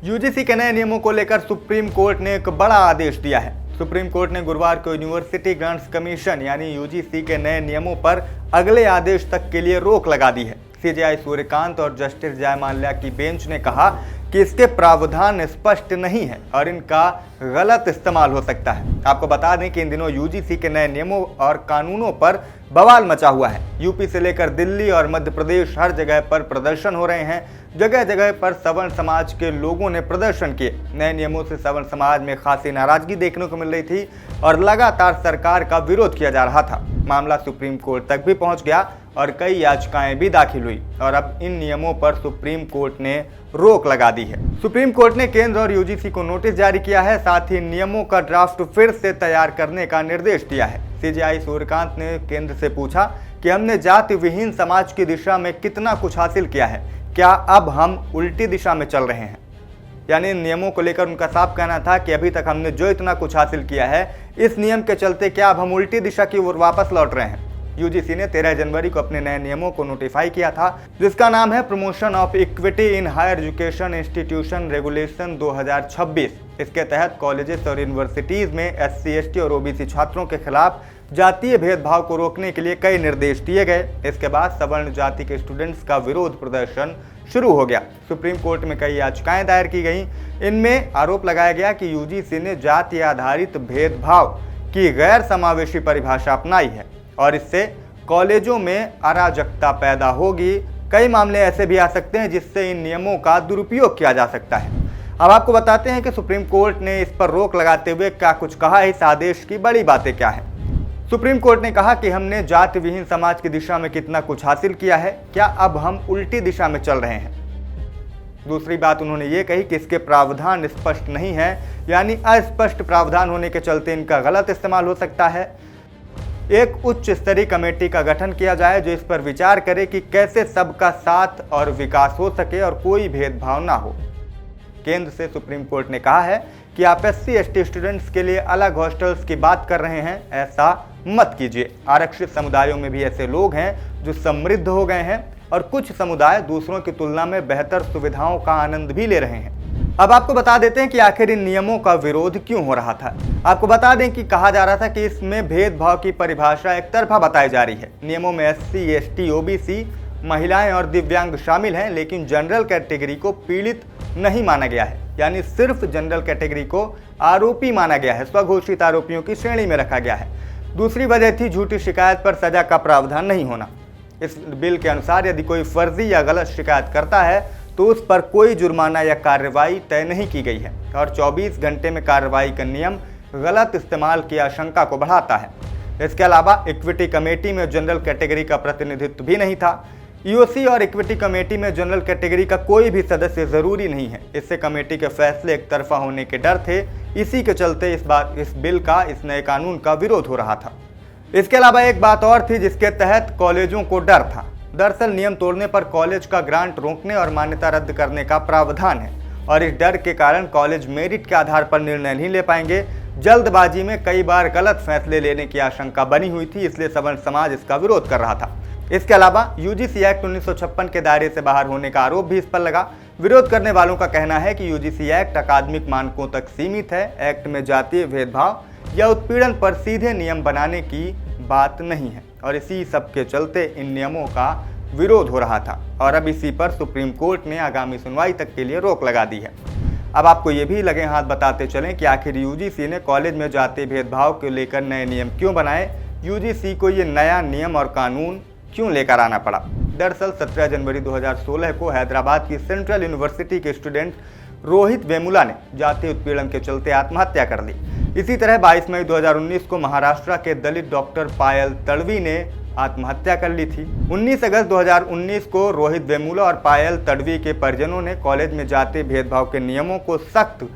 UGC के नए नियमों को लेकर सुप्रीम कोर्ट ने एक बड़ा आदेश दिया है। सुप्रीम कोर्ट ने गुरुवार को यूनिवर्सिटी ग्रांट्स कमीशन यानी यूजीसी के नए नियमों पर अगले आदेश तक के लिए रोक लगा दी है। सीजेआई सूर्यकांत और जस्टिस जय माल्या की बेंच ने कहा कि इसके प्रावधान स्पष्ट नहीं है और इनका गलत इस्तेमाल हो सकता है। आपको बता दें कि इन दिनों यूजीसी के नए नियमों और कानूनों पर बवाल मचा हुआ है। यूपी से लेकर दिल्ली और मध्य प्रदेश हर जगह पर प्रदर्शन हो रहे हैं। जगह जगह पर सवर्ण समाज के लोगों ने प्रदर्शन किए। नए नियमों से सवर्ण समाज में खासी नाराजगी देखने को मिल रही थी और लगातार सरकार का विरोध किया जा रहा था। मामला सुप्रीम कोर्ट तक भी पहुंच गया और कई याचिकाएं भी दाखिल हुई और अब इन नियमों पर सुप्रीम कोर्ट ने रोक लगा दी है। सुप्रीम कोर्ट ने केंद्र और यूजीसी को नोटिस जारी किया है, साथ ही नियमों का ड्राफ्ट फिर से तैयार करने का निर्देश दिया है। सीजेआई सूर्यकांत ने केंद्र से पूछा कि हमने जाति विहीन समाज की दिशा में कितना कुछ हासिल किया है, क्या अब हम उल्टी दिशा में चल रहे हैं? यानी इन नियमों को लेकर उनका साफ कहना था कि अभी तक हमने जो इतना कुछ हासिल किया है, इस नियम के चलते क्या अब हम उल्टी दिशा की ओर वापस लौट रहे हैं? यूजीसी ने 13 जनवरी को अपने नए नियमों को नोटिफाई किया था, जिसका नाम है promotion of equity in higher education institution regulation 2026। इसके तहत कॉलेजेस और यूनिवर्सिटीज में एससी, एसटी और ओबीसी छात्रों के खिलाफ जातीय भेदभाव को रोकने के लिए कई निर्देश दिए गए। इसके बाद सवर्ण जाति के स्टूडेंट्स का विरोध प्रदर्शन शुरू हो गया। सुप्रीम कोर्ट में कई याचिकाएं दायर की गईं। इनमें आरोप लगाया गया कि यूजीसी ने जाति आधारित भेदभाव की गैर समावेशी परिभाषा अपनाई है और इससे कॉलेजों में अराजकता पैदा होगी। कई मामले ऐसे भी आ सकते हैं जिससे इन नियमों का दुरुपयोग किया जा सकता है। अब आपको बताते हैं कि सुप्रीम कोर्ट ने इस पर रोक लगाते हुए क्या कुछ कहा है, इस आदेश की बड़ी बातें क्या है। सुप्रीम कोर्ट ने कहा कि हमने जाति विहीन समाज की दिशा में कितना कुछ हासिल किया है, क्या अब हम उल्टी दिशा में चल रहे हैं? दूसरी बात उन्होंने ये कही कि इसके प्रावधान स्पष्ट नहीं है, यानी अस्पष्ट प्रावधान होने के चलते इनका गलत इस्तेमाल हो सकता है। एक उच्च स्तरीय कमेटी का गठन किया जाए जो इस पर विचार करे कि कैसे सबका साथ और विकास हो सके और कोई भेदभाव ना हो। केंद्र से सुप्रीम कोर्ट ने कहा है कि आप एससी, एसटी स्टूडेंट्स के लिए अलग हॉस्टल्स की बात कर रहे हैं, ऐसा मत कीजिए। आरक्षित समुदायों में भी ऐसे लोग हैं जो समृद्ध हो गए हैं और कुछ समुदाय दूसरों की तुलना में बेहतर सुविधाओं का आनंद भी ले रहे हैं। अब आपको बता देते हैं कि आखिर इन नियमों का विरोध क्यों हो रहा था। आपको बता दें कि कहा जा रहा था कि इसमें भेदभाव की परिभाषा एक तरफा बताई जा रही है। नियमों में एससी, एसटी, ओबीसी, महिलाएं और दिव्यांग शामिल हैं, लेकिन जनरल कैटेगरी को पीड़ित नहीं माना गया है। यानी सिर्फ जनरल कैटेगरी को आरोपी माना गया है, स्वघोषित आरोपियों की श्रेणी में रखा गया है। दूसरी वजह थी झूठी शिकायत पर सजा का प्रावधान नहीं होना। इस बिल के अनुसार यदि कोई फर्जी या गलत शिकायत करता है तो उस पर कोई जुर्माना या कार्रवाई तय नहीं की गई है और 24 घंटे में कार्रवाई का नियम गलत इस्तेमाल की आशंका को बढ़ाता है। इसके अलावा इक्विटी कमेटी में जनरल कैटेगरी का प्रतिनिधित्व भी नहीं था। ईओसी और इक्विटी कमेटी में जनरल कैटेगरी का कोई भी सदस्य जरूरी नहीं है। इससे कमेटी के फैसले एक तरफा होने के डर थे। इसी के चलते इस बिल का, इस नए कानून का विरोध हो रहा था। इसके अलावा एक बात और थी जिसके तहत कॉलेजों को डर था। दरअसल नियम तोड़ने पर कॉलेज का ग्रांट रोकने और मान्यता रद्द करने का प्रावधान है और इस डर के कारण कॉलेज मेरिट के आधार पर निर्णय नहीं ले पाएंगे। जल्दबाजी में कई बार गलत फैसले लेने की आशंका बनी हुई थी, इसलिए सवर्ण समाज इसका विरोध कर रहा था। इसके अलावा यूजीसी एक्ट 1956 के दायरे से बाहर होने का आरोप भी इस पर लगा। विरोध करने वालों का कहना है कि यूजीसी एक्ट अकादमिक मानकों तक सीमित है। एक्ट में जातीय भेदभाव या उत्पीड़न पर सीधे नियम बनाने की बात नहीं है और इसी सब के चलते इन नियमों का विरोध हो रहा था और अब इसी पर सुप्रीम कोर्ट ने आगामी सुनवाई तक के लिए रोक लगा दी है। अब आपको ये भी लगे हाथ बताते चलें कि आखिर यूजीसी ने कॉलेज में जातीय भेदभाव को लेकर नए नियम क्यों बनाए, यूजीसी को ये नया नियम और कानून क्यों लेकर आना पड़ा। दरअसल 17 जनवरी 2016 को हैदराबाद की सेंट्रल यूनिवर्सिटी के स्टूडेंट रोहित वेमुला ने जातीय उत्पीड़न के चलते आत्महत्या कर ली। इसी तरह 22 मई 2019 को महाराष्ट्र के दलित डॉक्टर पायल तड़वी ने आत्महत्या कर ली थी। 19 अगस्त 2019 को रोहित वेमुला और पायल तड़वी के परिजनों ने कॉलेज में जातीय भेदभाव के नियमों को सख्त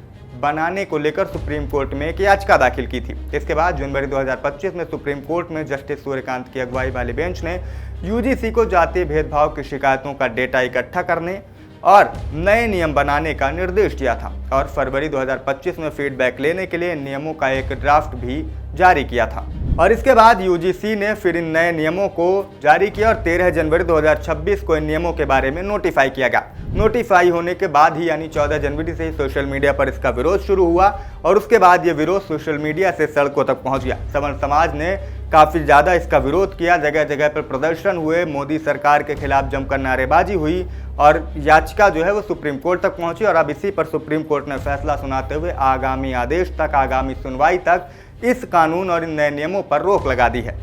बनाने को लेकर सुप्रीम कोर्ट में एक याचिका दाखिल की थी। इसके बाद जनवरी 2025 में सुप्रीम कोर्ट में जस्टिस सूर्यकांत की अगुवाई वाली बेंच ने यूजीसी को जातीय भेदभाव की शिकायतों का डेटा इकट्ठा करने और नए नियम बनाने का निर्देश दिया था और फरवरी 2025 में फीडबैक लेने के लिए नियमों का एक ड्राफ्ट भी जारी किया था। और इसके बाद यूजीसी ने फिर इन नए नियमों को जारी किया और 13 जनवरी 2026 को इन नियमों के बारे में नोटिफाई किया गया। नोटिफाई होने के बाद ही यानी 14 जनवरी से ही सोशल मीडिया पर इसका विरोध शुरू हुआ और उसके बाद ये विरोध सोशल मीडिया से सड़कों तक पहुंच गया। सवर्ण समाज ने काफ़ी ज़्यादा इसका विरोध किया, जगह जगह पर प्रदर्शन हुए, मोदी सरकार के खिलाफ जमकर नारेबाजी हुई और याचिका जो है वो सुप्रीम कोर्ट तक पहुंची। और अब इसी पर सुप्रीम कोर्ट ने फैसला सुनाते हुए आगामी आदेश तक, आगामी सुनवाई तक इस कानून और इन नए नियमों पर रोक लगा दी है।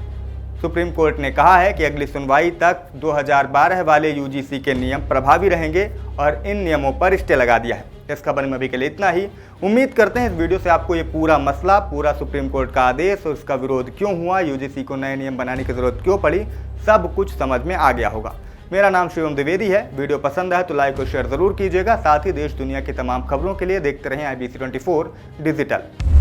सुप्रीम कोर्ट ने कहा है कि अगली सुनवाई तक 2012 वाले यूजीसी के नियम प्रभावी रहेंगे और इन नियमों पर स्टे लगा दिया है। इस खबर में अभी के लिए इतना ही। उम्मीद करते हैं इस वीडियो से आपको ये पूरा मसला, पूरा सुप्रीम कोर्ट का आदेश और इसका विरोध क्यों हुआ, यूजीसी को नए नियम बनाने की जरूरत क्यों पड़ी, सब कुछ समझ में आ गया होगा। मेरा नाम शिवम द्विवेदी है। वीडियो पसंद आए तो लाइक और शेयर जरूर कीजिएगा। साथ ही देश दुनिया की तमाम खबरों के लिए देखते रहें IBC 24 डिजिटल।